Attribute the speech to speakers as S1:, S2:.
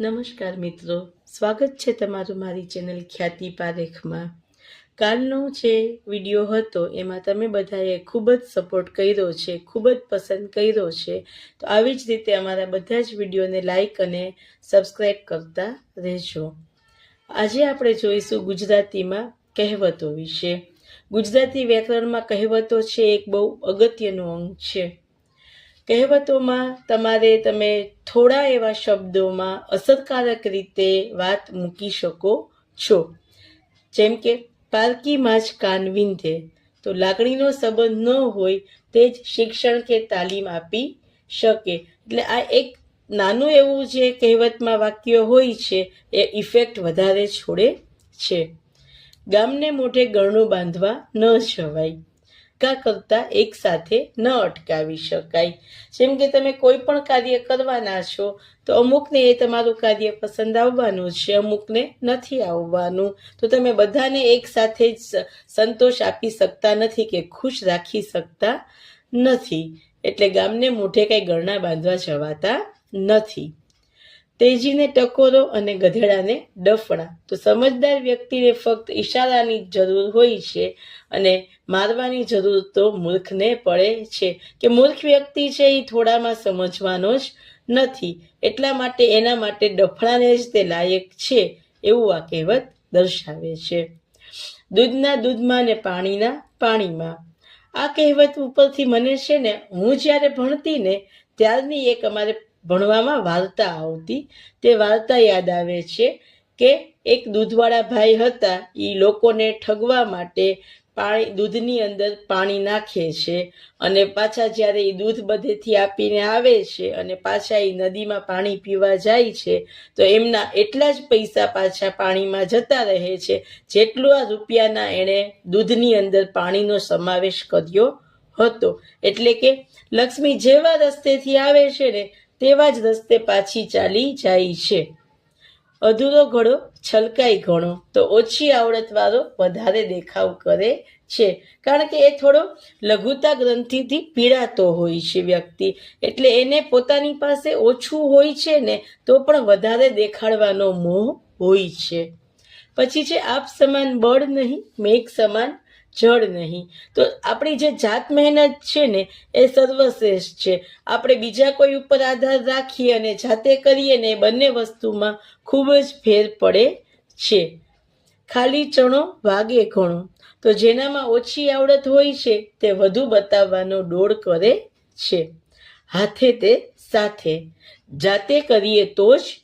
S1: નમસ્કાર મિત્રો, સ્વાગત છે તમારું મારી ચેનલ ખ્યાતિ પારેખમાં. કાલનો જે વિડીયો હતો એમાં તમે બધાએ ખૂબ જ સપોર્ટ કર્યો છે, ખૂબ જ પસંદ કર્યો છે. તો આવી જ રીતે અમારા બધા જ વિડીયોને લાઈક અને સબસ્ક્રાઈબ કરતા રહેજો. આજે આપણે જોઈશું ગુજરાતીમાં કહેવતો વિશે. ગુજરાતી વ્યાકરણમાં કહેવતો છે એક બહુ અગત્યનું અંગ છે. કહેવતોમાં તમે થોડા એવા શબ્દોમાં અસરકારક રીતે વાત મૂકી શકો છો. જેમ કે પારકી માછ કાન વિંધે, તો લાગણીનો સંબંધ ન હોય તે જ શિક્ષણ કે તાલીમ આપી શકે. એટલે આ એક નાનું એવું જે કહેવતમાં વાક્ય હોય છે એ ઇફેક્ટ વધારે છોડે છે. ગામને મોઢે ગરણું બાંધવા ન જવાય, કરતા એક સાથે ન અટકાવી શકાય. જેમ કે તમે કોઈ પણ કાર્ય કરવાના છો તો અમુકને એ તમારું કાર્ય પસંદ આવવાનું છે, અમુકને નથી આવવાનું. તો તમે બધાને એક સાથે જ સંતોષ આપી શકતા નથી કે ખુશ રાખી શકતા નથી. એટલે ગામને મોઢે કઈ ગરણા બાંધવા જવાતા નથી. તેજીને ટકોરો અને ગધેડાને ડફણા, તો સમજદાર વ્યક્તિને ફક્ત ઈશારાની જરૂર હોય છે અને મારવાની જરૂર તો મૂર્ખને પડે છે. કે મૂર્ખ વ્યક્તિ છે એ થોડામાં સમજવાનો જ નથી, એટલા માટે એના માટે ડફણાને જ તે લાયક છે, એવું આ કહેવત દર્શાવે છે. દૂધના દૂધમાં ને પાણીના પાણીમાં. આ કહેવત ઉપરથી મને છે ને, હું જ્યારે ભણતી ને ત્યારની એક અમારે ભણવામાં વાર્તા આવતી, તે વાર્તા યાદ આવે છે કે એક દૂધવાળા ભાઈ હતા. એ લોકોને ઠગવા માટે દૂધની અંદર પાણી નાખે છે અને પાછા જ્યારે એ દૂધ બધેથી આપીને આવે છે અને પાછા એ નદીમાં પાણી પીવા જાય છે તો એમના એટલા જ પૈસા પાછા પાણીમાં જતા રહે છે જેટલું આ રૂપિયાના એણે દૂધની અંદર પાણીનો સમાવેશ કર્યો હતો. એટલે કે લક્ષ્મી જેવા રસ્તેથી આવે છે ને તેવા જ રસ્તે પાછી ચાલી જાય છે. અધૂરો ઘડો છલકાય ઘણો, તો ઓછી આવડતવાળો વધારે દેખાવ કરે છે. કારણ કે એ થોડો લઘુતા ગ્રંથિથી પીડાતો હોય છે વ્યક્તિ, એટલે એને પોતાની પાસે ઓછું હોય છે ને તો પણ વધારે દેખાડવાનો મોહ હોય છે. પછી છે આપ સમાન બળ નહીં, મેઘ સમાન જળ નહીં. તો આપણી જે જાત મહેનત છે ને એ સર્વશ્રેષ્ઠ છે. આપણે બીજા કોઈ ઉપર આધાર રાખીએ અને જાતે કરીએ ને એ બંને વસ્તુમાં ખૂબ જ ફેર પડે છે. ખાલી ચણો વાગે ઘણો, તો જેનામાં ઓછી આવડત હોય છે તે વધુ બતાવવાનો ડોળ કરે છે. હાથે તે સાથે, જાતે કરીએ તો જ